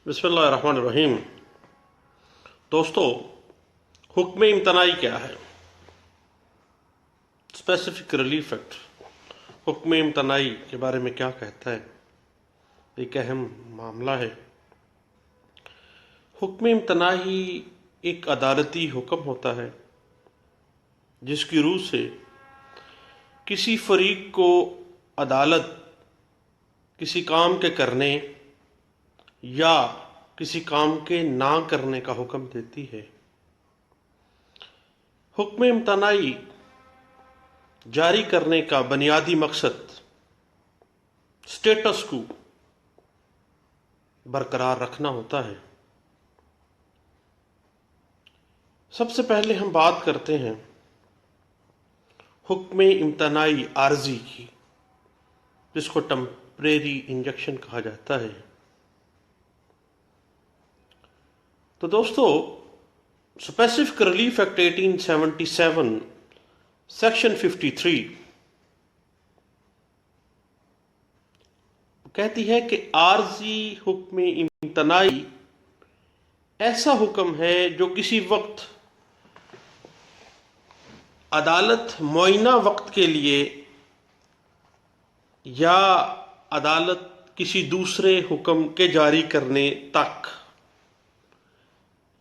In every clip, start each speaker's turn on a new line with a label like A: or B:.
A: بسم اللہ الرحمن الرحیم۔ دوستو، حکم امتناعی کیا ہے؟ اسپیسیفک ریلیف ایکٹ حکم امتناعی کے بارے میں کیا کہتا ہے؟ ایک اہم معاملہ ہے۔ حکم امتناعی ایک عدالتی حکم ہوتا ہے جس کی روح سے کسی فریق کو عدالت کسی کام کے کرنے یا کسی کام کے نہ کرنے کا حکم دیتی ہے۔ حکم امتناعی جاری کرنے کا بنیادی مقصد اسٹیٹس کو برقرار رکھنا ہوتا ہے۔ سب سے پہلے ہم بات کرتے ہیں حکم امتناعی عارضی کی، جس کو ٹمپریری انجیکشن کہا جاتا ہے۔ تو دوستو، اسپیسیفک ریلیف ایکٹ 1877 سیکشن 53 کہتی ہے کہ عارضی حکم امتناعی ایسا حکم ہے جو کسی وقت عدالت معینہ وقت کے لیے یا عدالت کسی دوسرے حکم کے جاری کرنے تک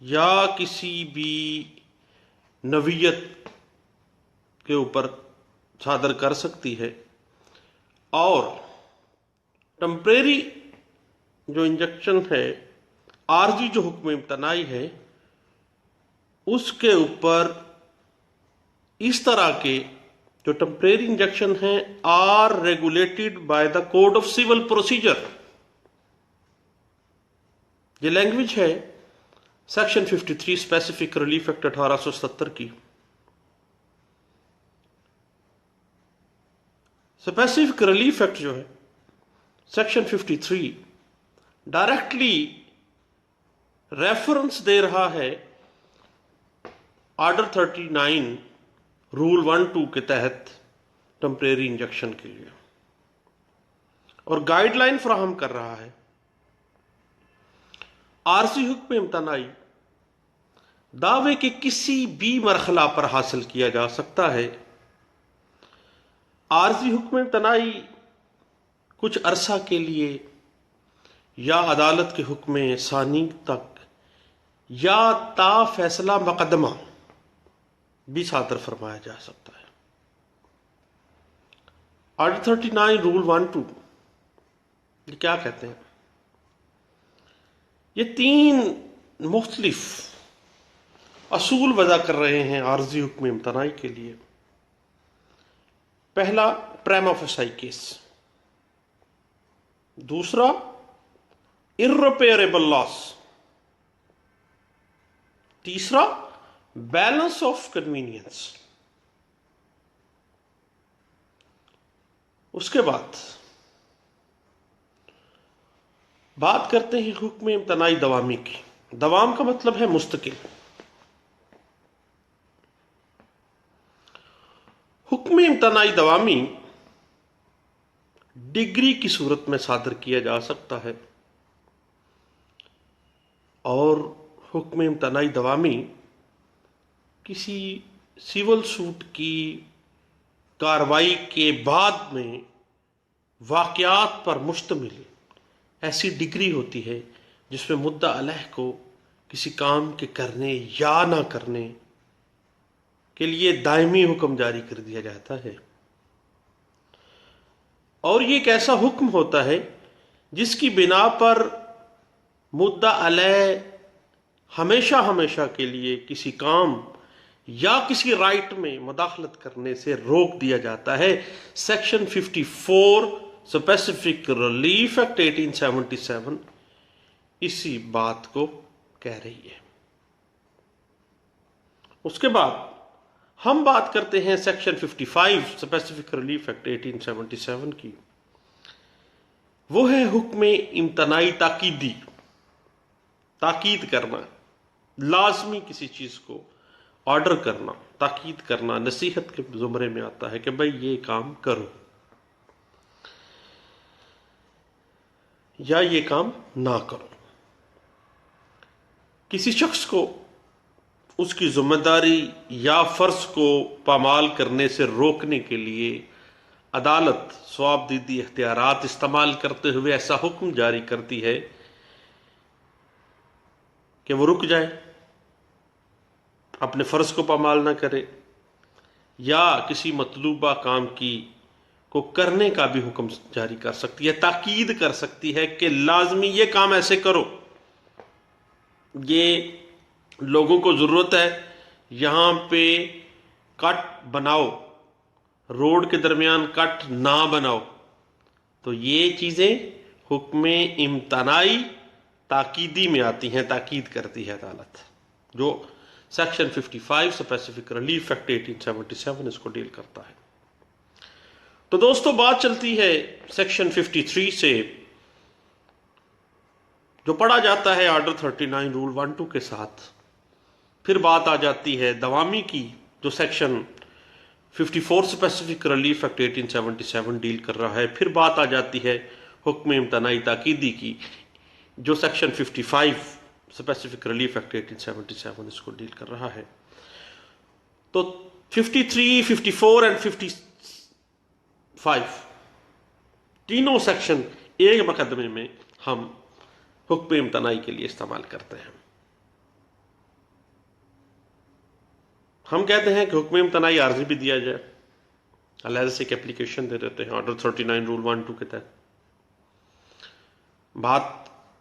A: یا کسی بھی نوعیت کے اوپر صادر کر سکتی ہے، اور ٹمپریری جو انجیکشن ہے، عارضی جو حکم امتناعی ہے، اس کے اوپر اس طرح کے جو ٹمپریری انجیکشن ہیں are regulated by the code of civil procedure. یہ لینگویج ہے سیکشن 53 اسپیسیفک ریلیف ایکٹ 1877 کی۔ اسپیسیفک ریلیف ایکٹ جو ہے سیکشن 53 ڈائریکٹلی ریفرنس دے رہا ہے آرڈر 39 رول 1-2 کے تحت ٹمپریری انجیکشن کے لیے، اور گائیڈ لائن فراہم کر رہا ہے۔ عارضی حکم امتناعی دعوے کے کسی بھی مرحلہ پر حاصل کیا جا سکتا ہے۔ عارضی حکم امتناعی کچھ عرصہ کے لیے یا عدالت کے حکم ثانی تک یا تا فیصلہ مقدمہ بھی صادر فرمایا جا سکتا ہے۔ آرڈر 39 رول 1-2 یہ کیا کہتے ہیں؟ یہ 3 مختلف اصول وضع کر رہے ہیں عارضی حکم امتناعی کے لیے۔ پہلا، پریما فیسی کیس۔ دوسرا، irreparable loss۔ تیسرا، بیلنس آف کنوینئنس۔ اس کے بعد بات کرتے ہیں حکم امتناعی دوامی کی۔ دوام کا مطلب ہے مستقل۔ حکم امتناعی دوامی ڈگری کی صورت میں صادر کیا جا سکتا ہے، اور حکم امتناعی دوامی کسی سول سوٹ کی کارروائی کے بعد میں واقعات پر مشتمل ایسی ڈگری ہوتی ہے جس میں مدعا علیہ کو کسی کام کے کرنے یا نہ کرنے کے لیے دائمی حکم جاری کر دیا جاتا ہے، اور یہ ایک ایسا حکم ہوتا ہے جس کی بنا پر مدعا علیہ ہمیشہ کے لیے کسی کام یا کسی رائٹ میں مداخلت کرنے سے روک دیا جاتا ہے۔ سیکشن 54 اسپیسیفک ریلیف ایکٹ 1877 اسی بات کو کہہ رہی ہے۔ اس کے بعد ہم بات کرتے ہیں سیکشن 55 اسپیسیفک ریلیف ایکٹ 1877 کی۔ وہ ہے حکم امتناعی تاکیدی۔ تاکید کرنا، لازمی کسی چیز کو آرڈر کرنا، تاکید کرنا نصیحت کے زمرے میں آتا ہے کہ بھئی یہ کام کرو یا یہ کام نہ کرو۔ کسی شخص کو اس کی ذمہ داری یا فرض کو پامال کرنے سے روکنے کے لیے عدالت ثوابدیدی اختیارات استعمال کرتے ہوئے ایسا حکم جاری کرتی ہے کہ وہ رک جائے، اپنے فرض کو پامال نہ کرے، یا کسی مطلوبہ کام کو کرنے کا بھی حکم جاری کر سکتی ہے، تاکید کر سکتی ہے کہ لازمی یہ کام ایسے کرو، یہ لوگوں کو ضرورت ہے، یہاں پہ کٹ بناؤ، روڈ کے درمیان کٹ نہ بناؤ۔ تو یہ چیزیں حکم امتناعی تاکیدی میں آتی ہیں، تاکید کرتی ہے عدالت، جو سیکشن 55 اسپیسیفک ریلیف ایکٹ 1877 اس کو ڈیل کرتا ہے۔ تو دوستو بات چلتی ہے سیکشن 53 سے، جو پڑھا جاتا ہے آرڈر 39 رول 1-2 کے ساتھ۔ پھر بات آ جاتی ہے دوامی کی، جو section 54 specific relief act 1877 deal کر رہا ہے۔ پھر بات آ جاتی ہے حکم امتناعی تاکیدی کی، جو سیکشن 55 اسپیسیفک ریلیف ایکٹ 1877 اس کو ڈیل کر رہا ہے۔ تو 53، 54 اور 55 تینوں سیکشن ایک مقدمے میں ہم حکم امتناعی کے لیے استعمال کرتے ہیں۔ ہم کہتے ہیں کہ حکم امتناعی عارضی بھی دیا جائے، علیحدہ سے ایک اپلیکیشن دے دیتے ہیں آرڈر 39 رول 1-2 کے تحت۔ بات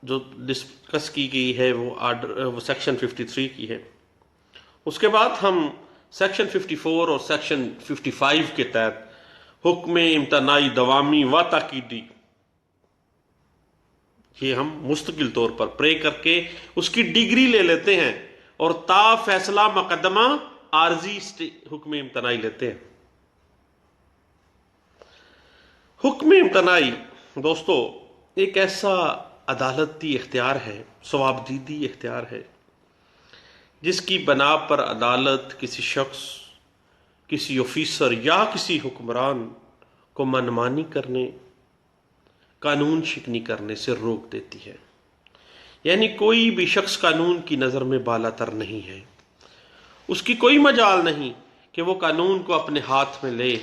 A: جو ڈسکس کی گئی ہے وہ سیکشن 53 کی ہے۔ اس کے بعد ہم سیکشن 54 اور سیکشن 55 کے تحت حکم امتناعی دوامی و تاکیدی، یہ ہم مستقل طور پر پرے کر کے اس کی ڈگری لے لیتے ہیں، اور تا فیصلہ مقدمہ عارضی حکم امتناعی لیتے ہیں۔ حکم امتناعی دوستو ایک ایسا عدالتی اختیار ہے، ثوابدیدی اختیار ہے، جس کی بنا پر عدالت کسی شخص، کسی آفیسر یا کسی حکمران کو منمانی کرنے، قانون شکنی کرنے سے روک دیتی ہے۔ یعنی کوئی بھی شخص قانون کی نظر میں بالا تر نہیں ہے، اس کی کوئی مجال نہیں کہ وہ قانون کو اپنے ہاتھ میں لے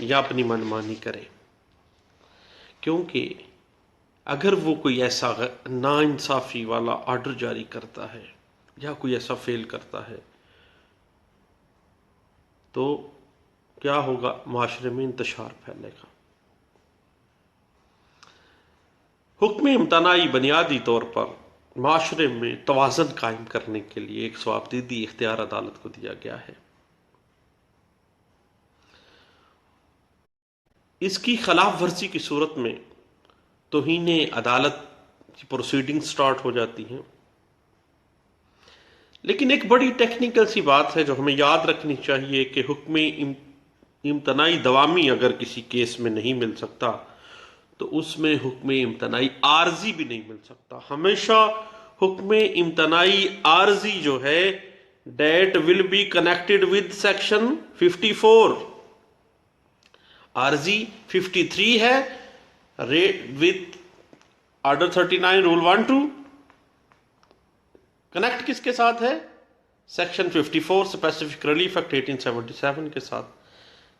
A: یا اپنی منمانی کرے، کیونکہ اگر وہ کوئی ایسا ناانصافی والا آرڈر جاری کرتا ہے یا کوئی ایسا فیل کرتا ہے تو کیا ہوگا؟ معاشرے میں انتشار پھیلے گا۔ حکم امتناعی بنیادی طور پر معاشرے میں توازن قائم کرنے کے لیے ایک ثوابدیدی اختیار عدالت کو دیا گیا ہے۔ اس کی خلاف ورزی کی صورت میں توہین عدالت کی پروسیڈنگ سٹارٹ ہو جاتی ہیں۔ لیکن ایک بڑی ٹیکنیکل سی بات ہے جو ہمیں یاد رکھنی چاہیے کہ حکم امتناعی دوامی اگر کسی کیس میں نہیں مل سکتا تو اس میں حکم امتناعی عارضی بھی نہیں مل سکتا۔ ہمیشہ حکم امتناعی عارضی جو ہے that will be connected with section 54، عارضی 53 ہے with آرڈر 39 رول 1-2، کنیکٹ کس کے ساتھ ہے؟ سیکشن 54 اسپیسیفک ریلیف ایکٹ 1877 کے ساتھ،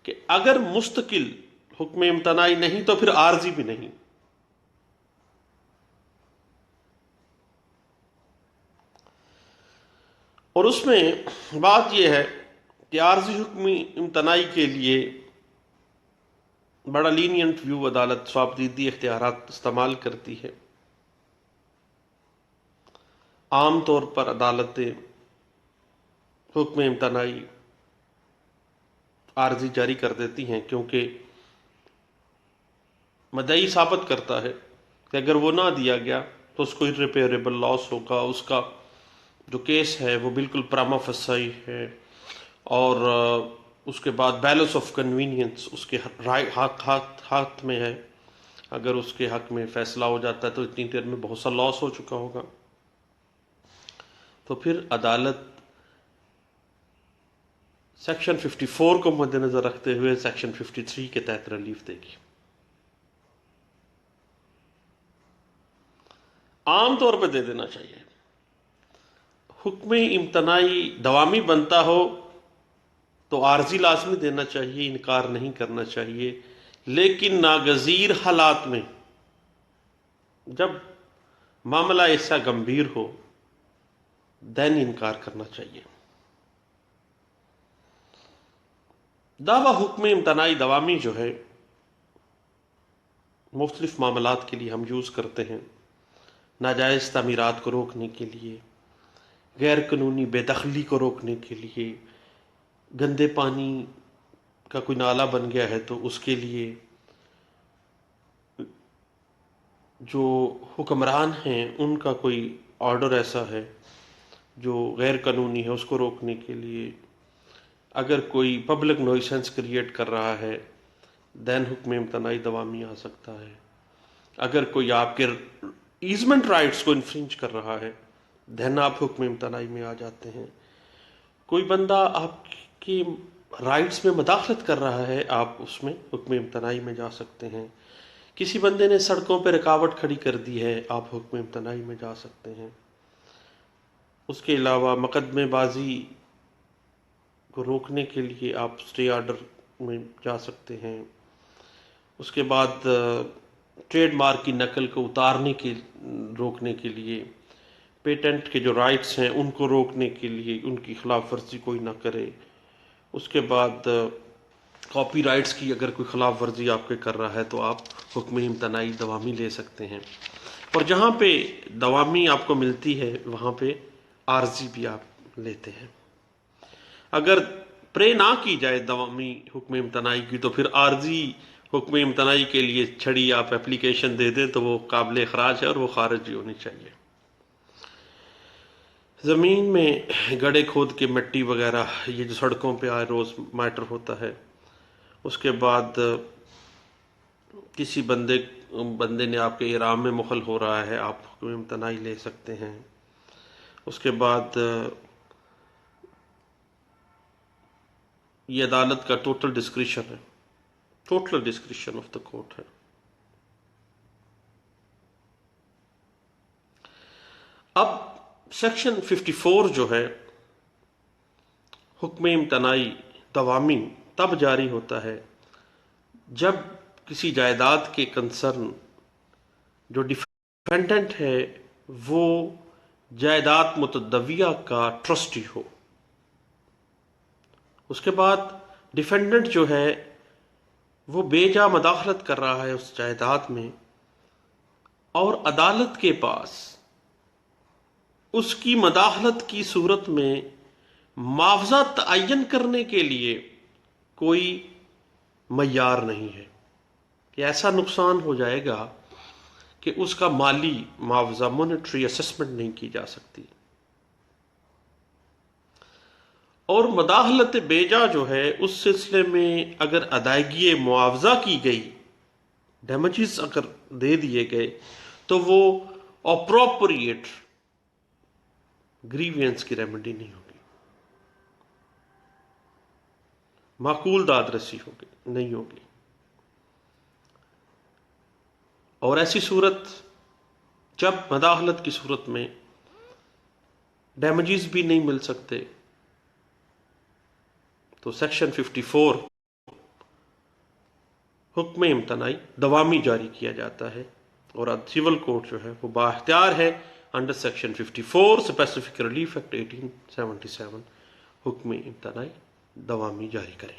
A: کہ اگر مستقل حکم امتناعی نہیں تو پھر عارضی بھی نہیں۔ اور اس میں بات یہ ہے کہ عارضی حکم امتناعی کے لیے بڑا لینینٹ ویو عدالت ثوابدیدی اختیارات استعمال کرتی ہے۔ عام طور پر عدالتیں حکم امتناعی عارضی جاری کر دیتی ہیں، کیونکہ مدعی ثابت کرتا ہے کہ اگر وہ نہ دیا گیا تو اس کو irreparable لاس ہوگا، اس کا جو کیس ہے وہ بالکل پراما فسائی ہے، اور اس کے بعد بیلنس آف کنوینئنس اس کے ہاتھ میں ہے۔ اگر اس کے حق میں فیصلہ ہو جاتا ہے تو اتنی دیر میں بہت سا لاس ہو چکا ہوگا، تو پھر عدالت سیکشن 54 کو مد نظر رکھتے ہوئے سیکشن 53 کے تحت ریلیف دے گی۔ عام طور پہ دے دینا چاہیے۔ حکم امتناعی دوامی بنتا ہو تو عارضی لازمی دینا چاہیے، انکار نہیں کرنا چاہیے، لیکن ناگزیر حالات میں جب معاملہ ایسا گمبھیر ہو دین انکار کرنا چاہیے۔ دعویٰ حکم امتناعی دوامی جو ہے مختلف معاملات کے لیے ہم یوز کرتے ہیں، ناجائز تعمیرات کو روکنے کے لیے، غیر قانونی بے دخلی کو روکنے کے لیے، گندے پانی کا کوئی نالہ بن گیا ہے تو اس کے لیے، جو حکمران ہیں ان کا کوئی آرڈر ایسا ہے جو غیر قانونی ہے اس کو روکنے کے لیے، اگر کوئی پبلک نوئسنس کریٹ کر رہا ہے دین حکم امتناعی دوامی آ سکتا ہے، اگر کوئی آپ کے ایزمنٹ رائٹس کو انفرنج کر رہا ہے دین آپ حکم امتناعی میں آ جاتے ہیں، کوئی بندہ آپ کی رائٹس میں مداخلت کر رہا ہے آپ اس میں حکم امتناعی میں جا سکتے ہیں، کسی بندے نے سڑکوں پہ رکاوٹ کھڑی کر دی ہے آپ حکم امتناعی میں جا سکتے ہیں۔ اس کے علاوہ مقدمے بازی کو روکنے کے لیے آپ سٹے آرڈر میں جا سکتے ہیں، اس کے بعد ٹریڈ مارک کی نقل کو روکنے کے لیے، پیٹنٹ کے جو رائٹس ہیں ان کو روکنے کے لیے ان کی خلاف ورزی کوئی نہ کرے، اس کے بعد کاپی رائٹس کی اگر کوئی خلاف ورزی آپ کے کر رہا ہے تو آپ حکم امتناعی دوامی لے سکتے ہیں، اور جہاں پہ دوامی آپ کو ملتی ہے وہاں پہ عارضی بھی آپ لیتے ہیں۔ اگر پرے نہ کی جائے دوامی حکم امتناعی کی تو پھر عارضی حکم امتناعی کے لیے چھڑی آپ اپلیکیشن دے دیں تو وہ قابل اخراج ہے اور وہ خارج ہی ہونی چاہیے۔ زمین میں گڑھے کھود کے مٹی وغیرہ یہ جو سڑکوں پہ آئے روز میٹر ہوتا ہے، اس کے بعد کسی بندے نے آپ کے احرام میں مخل ہو رہا ہے آپ حکم امتناعی لے سکتے ہیں، اس کے بعد یہ عدالت کا ٹوٹل ڈسکریشن ہے، total discretion of the court ہے۔ اب سیکشن 54 جو ہے حکم امتناعی دوامی تب جاری ہوتا ہے جب کسی جائیداد کے کنسرن جو ڈیفینڈنٹ ہے وہ جائیداد متداویہ کا ٹرسٹی ہو، اس کے بعد ڈیفینڈنٹ جو ہے وہ بے جا مداخلت کر رہا ہے اس جائیداد میں، اور عدالت کے پاس اس کی مداخلت کی صورت میں معاوضہ تعین کرنے کے لیے کوئی معیار نہیں ہے کہ ایسا نقصان ہو جائے گا کہ اس کا مالی معاوضہ مونیٹری اسسمنٹ نہیں کی جا سکتی، اور مداخلت بیجا جو ہے اس سلسلے میں اگر ادائیگی معاوضہ کی گئی، ڈیمیجز اگر دے دیے گئے تو وہ اپروپریٹ گریوینس کی ریمیڈی نہیں ہوگی، معقول داد رسی نہیں ہوگی، اور ایسی صورت جب مداخلت کی صورت میں ڈیمیجز بھی نہیں مل سکتے تو سیکشن 54 حکم امتناعی دوامی جاری کیا جاتا ہے، اور سول کورٹ جو ہے وہ بااختیار ہے under section 54 specific relief act 1877 حکم امتناعی دوامی جاری کریں۔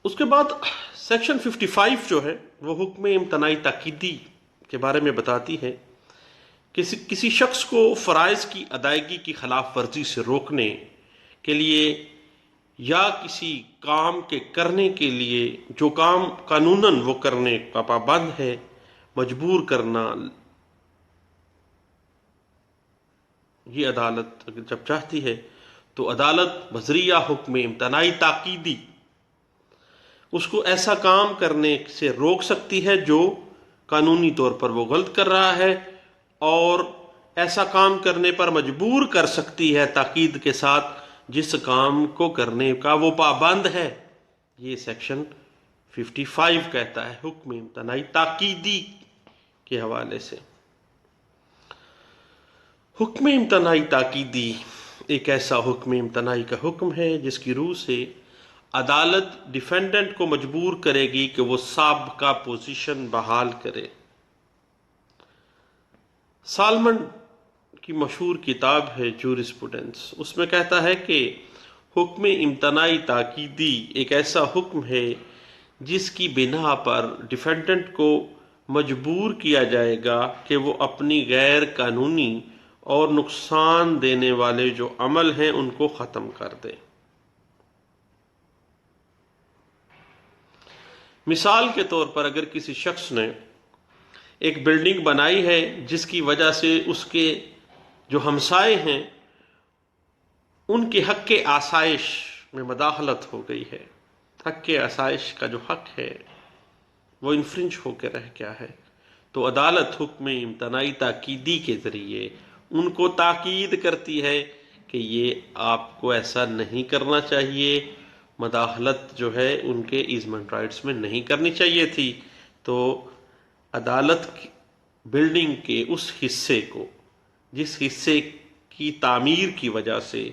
A: اس کے بعد سیکشن 55 جو ہے وہ حکم امتناعی تاکیدی کے بارے میں بتاتی ہے کہ کسی شخص کو فرائض کی ادائیگی کی خلاف ورزی سے روکنے کے لیے یا کسی کام کے کرنے کے لیے جو کام قانوناً وہ کرنے کا پابند ہے مجبور کرنا، یہ عدالت جب چاہتی ہے تو عدالت بذریعہ حکم امتناعی تاکیدی اس کو ایسا کام کرنے سے روک سکتی ہے جو قانونی طور پر وہ غلط کر رہا ہے، اور ایسا کام کرنے پر مجبور کر سکتی ہے تاکید کے ساتھ جس کام کو کرنے کا وہ پابند ہے۔ یہ سیکشن 55 کہتا ہے حکم امتناعی تاکیدی کے حوالے سے۔ حکم امتناعی تاکیدی ایک ایسا حکم امتناعی کا حکم ہے جس کی روح سے عدالت ڈیفینڈنٹ کو مجبور کرے گی کہ وہ سابقہ پوزیشن بحال کرے۔ سالمن کی مشہور کتاب ہے جورسپروڈنس، اس میں کہتا ہے کہ حکم امتناعی تاکیدی ایک ایسا حکم ہے جس کی بنا پر ڈیفینڈنٹ کو مجبور کیا جائے گا کہ وہ اپنی غیر قانونی اور نقصان دینے والے جو عمل ہیں ان کو ختم کر دے۔ مثال کے طور پر اگر کسی شخص نے ایک بلڈنگ بنائی ہے جس کی وجہ سے اس کے جو ہمسائے ہیں ان کے حق کے آسائش میں مداخلت ہو گئی ہے، حق کے آسائش کا جو حق ہے وہ انفرنج ہو کے رہ گیا ہے، تو عدالت حکم امتناعی تاکیدی کے ذریعے ان کو تاکید کرتی ہے کہ یہ آپ کو ایسا نہیں کرنا چاہیے، مداخلت جو ہے ان کے ایزمنٹ رائٹس میں نہیں کرنی چاہیے تھی۔ تو عدالت بلڈنگ کے اس حصے کو جس حصے کی تعمیر کی وجہ سے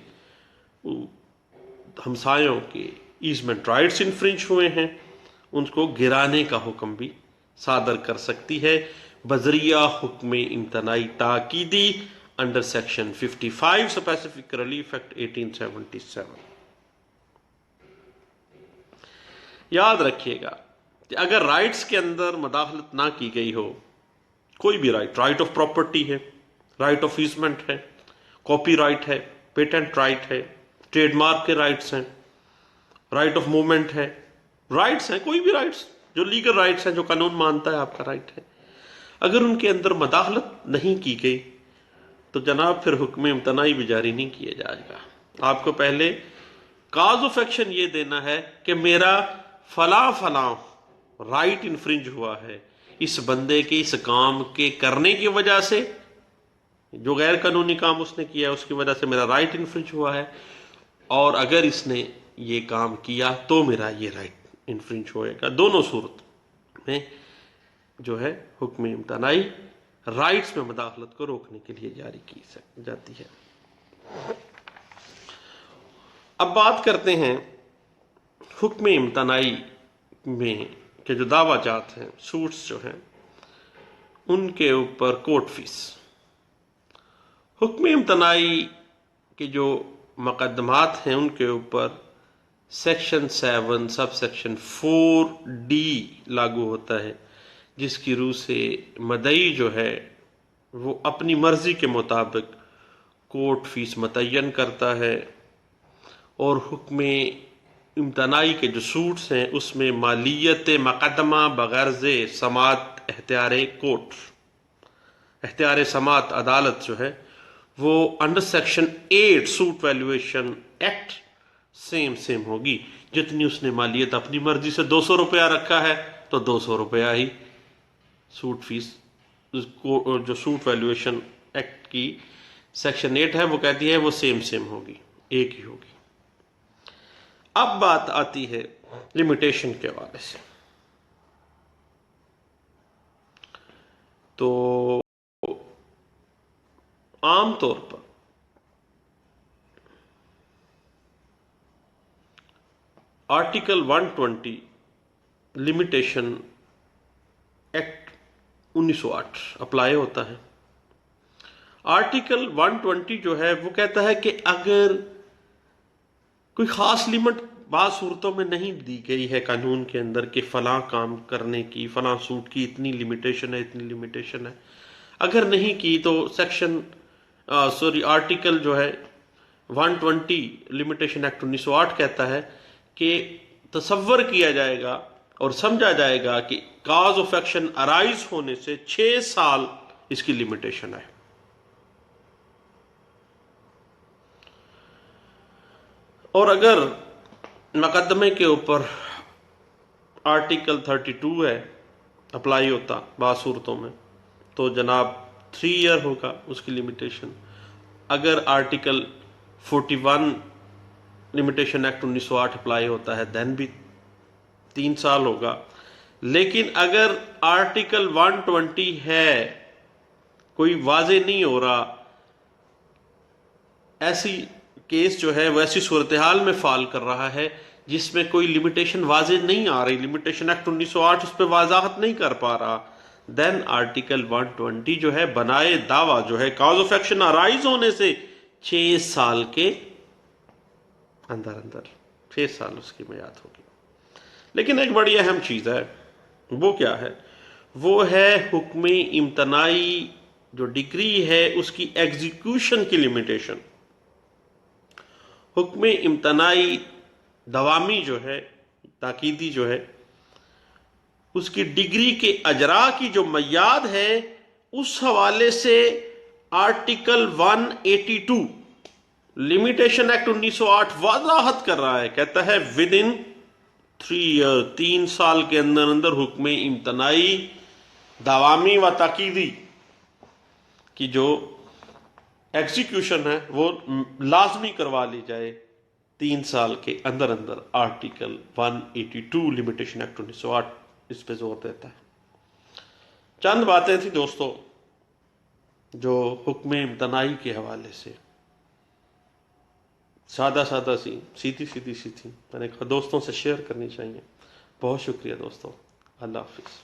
A: ہمسایوں کے ایزمنٹ رائٹس انفرنج ہوئے ہیں ان کو گرانے کا حکم بھی صادر کر سکتی ہے بذریعہ حکم امتناعی تاکیدی under section 55 specific relief act 1877۔ یاد رکھیے گا کہ اگر رائٹس کے اندر مداخلت نہ کی گئی ہو، کوئی بھی رائٹ آف پراپرٹی ہے، رائٹ آف ایزمنٹ ہے، کاپی رائٹ ہے، پیٹنٹ رائٹ ہے، ٹریڈ مارک کے رائٹس ہیں، رائٹ آف موومنٹ ہے، رائٹس ہیں، کوئی بھی رائٹس جو لیگل رائٹس ہیں جو قانون مانتا ہے آپ کا رائٹ ہے، اگر ان کے اندر مداخلت نہیں کی گئی تو جناب پھر حکم امتناعی بھی جاری نہیں کیا جائے گا۔ آپ کو پہلے کاز آف ایکشن یہ دینا ہے کہ میرا فلاں فلاں رائٹ انفرنج ہوا ہے، اس بندے کے اس کام کے کرنے کی وجہ سے، جو غیر قانونی کام اس نے کیا ہے اس کی وجہ سے میرا رائٹ انفرنج ہوا ہے، اور اگر اس نے یہ کام کیا تو میرا یہ رائٹ انفرنج ہوئے گا۔ دونوں صورت میں جو ہے حکم امتناعی رائٹس میں مداخلت کو روکنے کے لیے جاری کی جاتی ہے۔ اب بات کرتے ہیں حکم امتناعی میں کہ جو دعویٰ جات ہیں، سوٹس جو ہیں، ان کے اوپر کورٹ فیس۔ حکم امتناعی کے جو مقدمات ہیں ان کے اوپر سیکشن 7 سب سیکشن 4D لاگو ہوتا ہے، جس کی روح سے مدعی جو ہے وہ اپنی مرضی کے مطابق کورٹ فیس متعین کرتا ہے، اور حکم امتناعی کے جو سوٹس ہیں اس میں مالیت مقدمہ بغرض سماعت اختیار کورٹ، اختیار سماعت عدالت جو ہے وہ under section 8 suit valuation act same ہوگی۔ جتنی اس نے مالیت اپنی مرضی سے 200 روپیہ رکھا ہے تو 200 روپیہ ہی سوٹ فیس، جو سوٹ ویلیویشن ایکٹ کی سیکشن 8 ہے وہ کہتی ہے وہ سیم ہوگی، ایک ہی ہوگی۔ اب بات آتی ہے لمیٹیشن کے حوالے سے۔ تو عام طور پر آرٹیکل 120 لمیٹیشن ایکٹ 1908 اپلائی ہوتا ہے۔ آرٹیکل 120 جو ہے وہ کہتا ہے کہ اگر کوئی خاص لمٹ بعض صورتوں میں نہیں دی گئی ہے قانون کے اندر کہ فلاں کام کرنے کی، فلاں سوٹ کی اتنی لمیٹیشن ہے، اگر نہیں کی تو آرٹیکل جو ہے 120 لمیٹیشن ایکٹ 1908 کہتا ہے کہ تصور کیا جائے گا اور سمجھا جائے گا کہ کاز آف ایکشن ارائز ہونے سے 6 سال اس کی لمیٹیشن ہے۔ اور اگر مقدمے کے اوپر آرٹیکل 32 ہے اپلائی ہوتا بعض صورتوں میں تو جناب 3 ایئر ہوگا اس کی لمیٹیشن۔ اگر آرٹیکل 41 لمیٹیشن ایکٹ 1908 اپلائی ہوتا ہے دین بھی 3 سال ہوگا. لیکن اگر آرٹیکل 120 ہے کوئی واضح نہیں ہو رہا، ایسی کیس جو ہے وہ ایسی صورتحال میں فال کر رہا ہے جس میں کوئی لمیٹیشن واضح نہیں آ رہی، لمیٹیشن ایکٹ 1908 اس پہ وضاحت نہیں کر پا رہا، دین آرٹیکل 120 جو ہے بنائے دعویٰ جو ہے کاز آف ایکشن ارائز ہونے سے 6 سال کے اندر 6 سال اس کی میعاد ہوگی. لیکن ایک بڑی اہم چیز ہے، وہ کیا ہے؟ وہ ہے حکم امتناعی جو ڈگری ہے اس کی ایگزیکیوشن کی لمیٹیشن. حکم امتناعی دوامی جو ہے، تاکیدی جو ہے، اس کی ڈگری کے اجراء کی جو میعاد ہے اس حوالے سے آرٹیکل 182 لمیٹیشن ایکٹ 1908 وضاحت کر رہا ہے، کہتا ہے ود ان 3 ایئر 3 سال کے اندر حکم امتناعی دوامی و تاکیدی کی جو ایگزیکیوشن ہے وہ لازمی کروا لی جائے 3 سال کے اندر آرٹیکل 182 لمیٹیشن ایکٹ 1908 اس پہ زور دیتا ہے. چند باتیں تھیں دوستو جو حکم امتناعی کے حوالے سے سادہ سی سیدھی سی تھی، میں نے کہا دوستوں سے شیئر کرنی چاہیے. بہت شکریہ دوستو، اللہ حافظ.